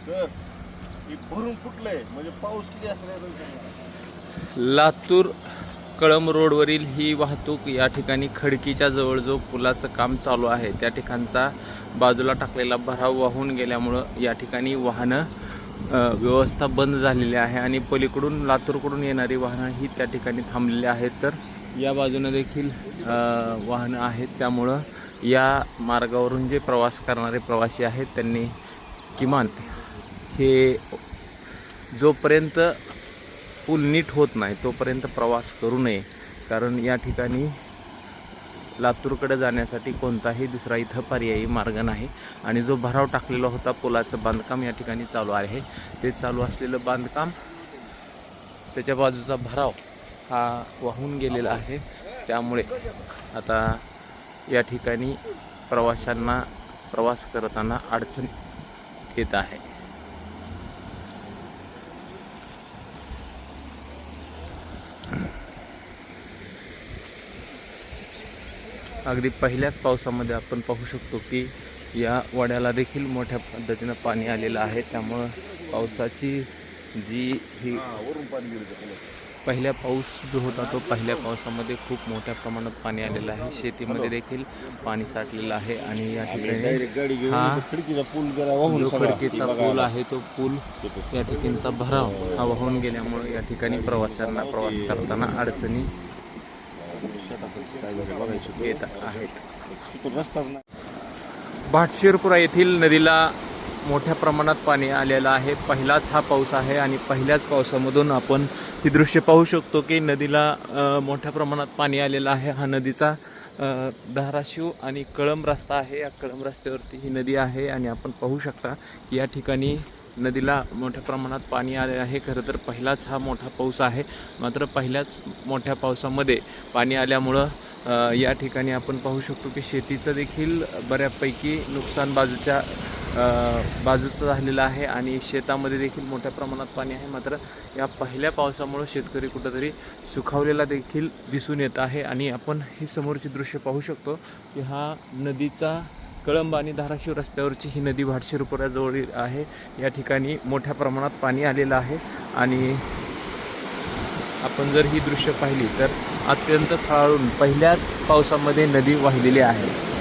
तर हे भरून फुटलंय म्हणजे पाऊस किती असणार. लातूर कळंब रोडवरील ही वाहतूक या ठिकाणी खडकीच्या जवळ जो पुलाचं काम चालू आहे त्या ठिकाणचा बाजूला टाकलेला भराव वाहून गेल्यामुळं या ठिकाणी वाहनं व्यवस्था बंद झालेली आहे आणि पलीकडून लातूरकडून येणारी वाहनं ही त्या ठिकाणी थांबलेली आहेत. तर या बाजूने देखील वाहनं आहेत. त्यामुळं या मार्गावरून जे प्रवास करणारे प्रवासी आहेत त्यांनी किमान हे जोपर्यंत पूल नीट होत नाही तोपर्यंत प्रवास करू नये, कारण या ठिकाणी लातूरकडे जाण्यासाठी कोणताही दुसरा इथं पर्यायी मार्ग नाही. आणि जो भराव टाकलेला होता पुलाचं बांधकाम या ठिकाणी चालू आहे. ते चालू असलेलं बांधकाम त्याच्या बाजूचा भराव हा वाहून गेलेला आहे. त्यामुळे आता या ठिकाणी प्रवाशांना प्रवास करताना अडचण येत आहे. अगदी पहिल्याच पावसामध्ये आपण पाहू शकतो की या वड्याला देखील मोठ्या पद्धतीनं पाणी आलेलं आहे. त्यामुळं पावसाची जी ही पहिला पाऊस जो होता तो पहिल्या पावसामध्ये खूप मोठ्या प्रमाणात पाणी आलेलं आहे. शेतीमध्ये देखील पाणी साठलेलं आहे आणि या ठिकाणी हा जो खडकीचा पूल आहे तो पूल या ठिकाणचा भराव हा वाहून गेल्यामुळे या ठिकाणी प्रवाशांना प्रवास करताना अडचणी येत आहेत. भाटशिरपुरा येथील नदीला मोठ्या प्रमाणात पाणी आलेलं आहे. पहिलाच हा पाऊस आहे आणि पहिल्याच पावसामधून आपण ही दृश्य पाहू शकतो की नदीला मोठ्या प्रमाणात पाणी आलेलं आहे. हा नदीचा धाराशिव आणि कळंब रस्ता आहे. या कळंब रस्त्यावरती ही नदी आहे आणि आपण पाहू शकता की या ठिकाणी नदीला मोठ्या प्रमाणात पाणी आले आहे. खरं तर पहिलाच हा मोठा पाऊस आहे, मात्र पहिल्याच मोठ्या पावसामध्ये पाणी आल्यामुळं या ठिकाणी आपण पाहू शकतो की शेतीचं देखील बऱ्यापैकी नुकसान बाजूचं झालेलं आहे आणि शेतामध्ये देखील मोठ्या प्रमाणात पाणी आहे. मात्र या पहिल्या पावसामुळं शेतकरी कुठंतरी सुखावलेला देखील दिसून येत आहे. आणि आपण ही समोरची दृश्य पाहू शकतो की हा नदीचा कळंब आणि धाराशिव रस्त्यावरची ही नदी भाटशिरपुराजवळ आहे. या ठिकाणी मोठ्या प्रमाणात पाणी आलेलं आहे आणि आपण जर ही दृश्य पाहिली तर अत्यंत खळाळून पहिल्याच पावसामध्ये नदी वाहिलेली आहे.